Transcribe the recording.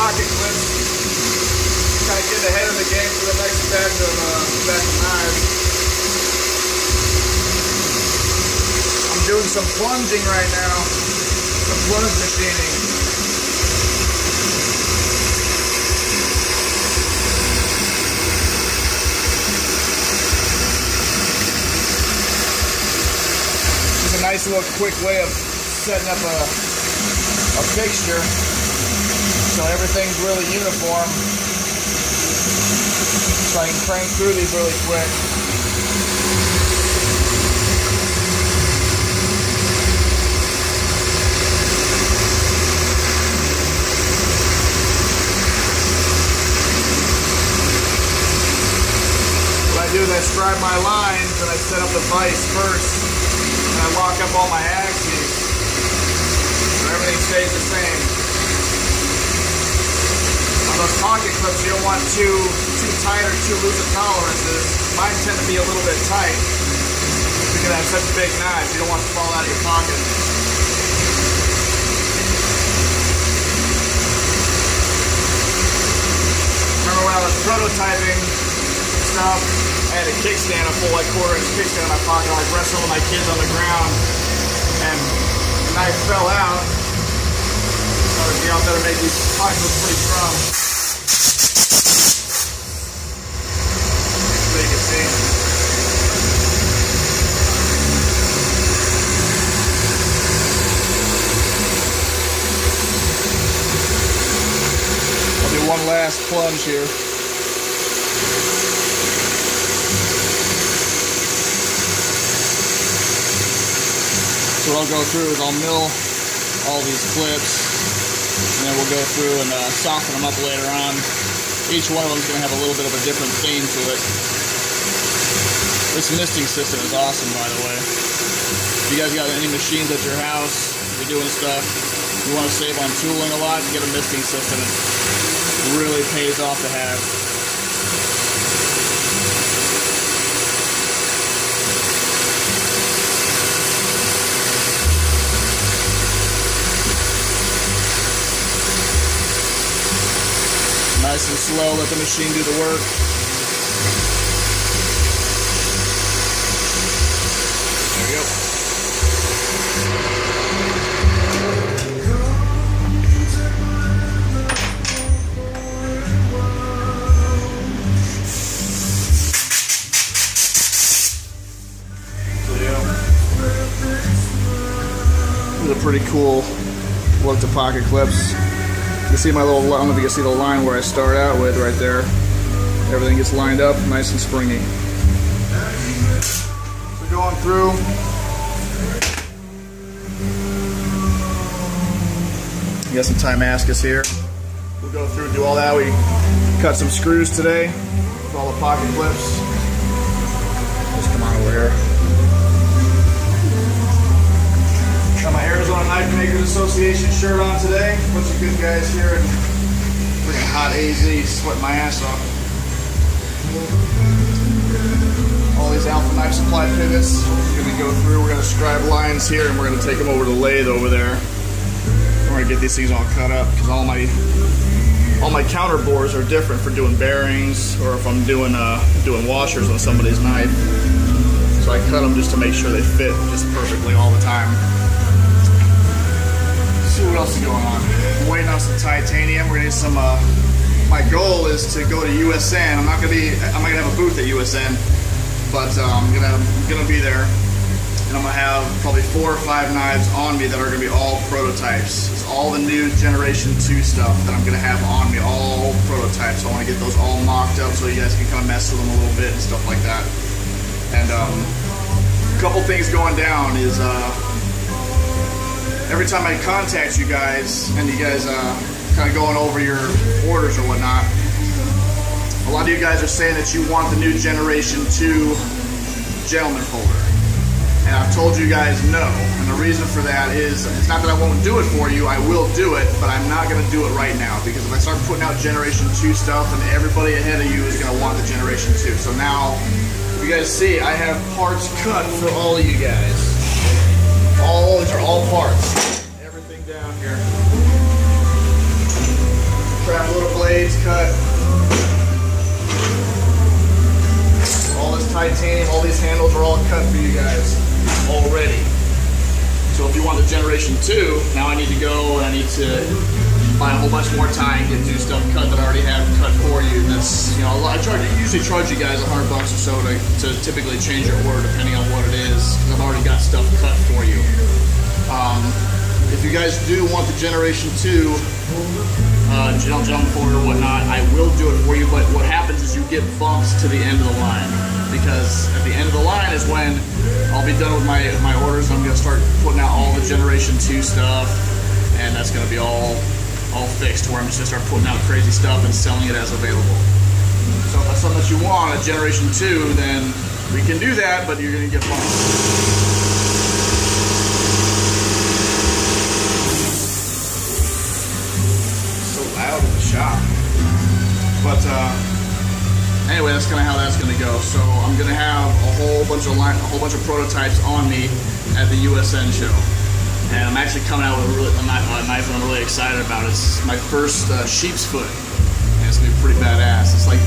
pocket clips. Kind of get ahead of the game for the next batch of knives. I'm doing some plunging right now, some plunge machining. Just a nice little quick way of setting up a fixture so everything's really uniform, so I can crank through these really quick. What I do is I scribe my lines and I set up the vise first, and I lock up all my axes so everything stays the same. On those pocket clips, you don't want too tight or too loose of tolerances. Mine tend to be a little bit tight because I have such big knives. You don't want to fall out of your pocket. Remember when I was prototyping stuff, I had a kickstand, a full like quarter-inch kickstand in my pocket. I was wrestling with my kids on the ground, and the knife fell out. So I would be out there to make these pockets look pretty strong. So you can see. I'll do one last plunge here. So what I'll go through is I'll mill all these clips, and then we'll go through and soften them up later on. Each one of them is going to have a little bit of a different theme to it. This misting system is awesome, by the way. If you guys got any machines at your house, you're doing stuff, you want to save on tooling a lot, get a misting system. It really pays off to have. Nice and slow, let the machine do the work. There we go. These are pretty cool look to pocket clips. You can see my little, I don't know if you can see the line where I start out with right there. Everything gets lined up, nice and springy. So going through. You got some Timascus here. We'll go through and do all that. We cut some screws today with all the pocket clips. Just come on over here. Got my Arizona Knife Makers Association shirt on today. Bunch of good guys here in freaking hot AZ, sweating my ass off. All these Alpha Knife Supply pivots. We're gonna go through, we're gonna scribe lines here, and we're gonna take them over to the lathe over there. We're gonna get these things all cut up because all my counter bores are different for doing bearings, or if I'm doing washers on somebody's knife. So I cut them just to make sure they fit just perfectly all the time. See what else is going on. I'm waiting on some titanium. We're gonna need some. My goal is to go to USN. I'm not gonna have a booth at USN, but I'm gonna be there, and I'm gonna have probably 4 or 5 knives on me that are gonna be all prototypes. It's all the new Generation 2 stuff that I'm gonna have on me, all prototypes. So I want to get those all mocked up so you guys can kind of mess with them a little bit and stuff like that. And a couple things going down is. Every time I contact you guys, and you guys kind of going over your orders or whatnot, a lot of you guys are saying that you want the new Generation 2 gentleman folder. And I've told you guys no. And the reason for that is, it's not that I won't do it for you, I will do it, but I'm not going to do it right now. Because if I start putting out Generation 2 stuff, then everybody ahead of you is going to want the Generation 2. So now, if you guys see, I have parts cut for all of you guys. These are all parts. Everything down here. Crap little blades cut. All this titanium, all these handles are all cut for you guys already. So if you want the Generation 2, now I need to go and I need to buy a whole bunch more time, get new stuff cut that I already have cut for you. And that's, you know, I usually charge you guys $100 or so to typically change your order depending on what it is, because I've already got stuff cut for you. If you guys do want the Generation 2 gentleman folder or whatnot, I will do it for you, but what happens is you get bumps to the end of the line, because at the end of the line is when I'll be done with my orders and I'm going to start putting out all the Generation 2 stuff, and that's going to be all fixed, where I'm just going to start putting out crazy stuff and selling it as available. So if that's something that you want, a Generation 2, then we can do that, but you're going to get bumps. Out of the shop. But anyway, that's kind of how that's going to go. So I'm going to have a whole bunch of prototypes on me at the USN show, and I'm actually coming out with a knife that I'm really excited about. It's my first sheep's foot, and it's going to be pretty badass. It's like